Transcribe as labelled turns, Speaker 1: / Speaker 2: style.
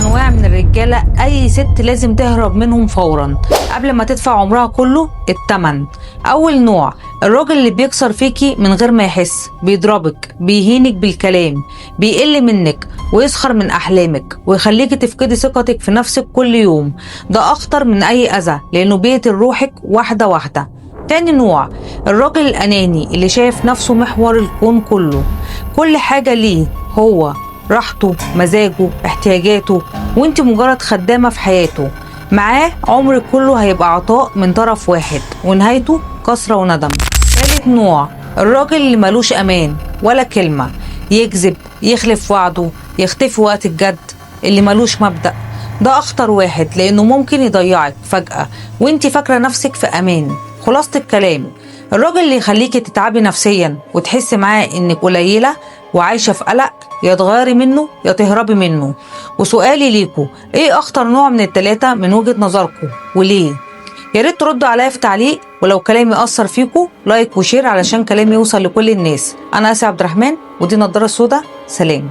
Speaker 1: انواع من الرجاله اي ست لازم تهرب منهم فورا قبل ما تدفع عمرها كله التمن. اول نوع الراجل اللي بيكسر فيكي من غير ما يحس، بيضربك، بيهينك بالكلام، بيقل منك ويسخر من احلامك ويخليكي تفقدي ثقتك في نفسك كل يوم. ده اخطر من اي اذى لانه بيقتل روحك واحده واحده. تاني نوع الراجل الاناني اللي شايف نفسه محور الكون كله، كل حاجه ليه هو، راحته، مزاجه، احتياجاته، وانت مجرد خدامة في حياته. معاه عمرك كله هيبقى عطاء من طرف واحد ونهايته كسرة وندم. ثالث نوع الراجل اللي ملوش امان ولا كلمة، يكذب، يخلف وعده، يختفي وقت الجد، اللي ملوش مبدأ. ده اخطر واحد لانه ممكن يضيعك فجأة وانت فاكرة نفسك في امان. خلاصة الكلام، الراجل اللي يخليكي تتعبي نفسيا وتحسي معاه انك قليلة وعايشة في قلق، يا تغيري منه يا تهربي منه. وسؤالي ليكوا، ايه اخطر نوع من التلاتة من وجهة نظركم وليه؟ يا ريت تردوا عليا في تعليق، ولو كلامي اثر فيكوا لايك وشير علشان كلامي يوصل لكل الناس. انا اسيا عبد الرحمن ودي نضارة سودا. سلام.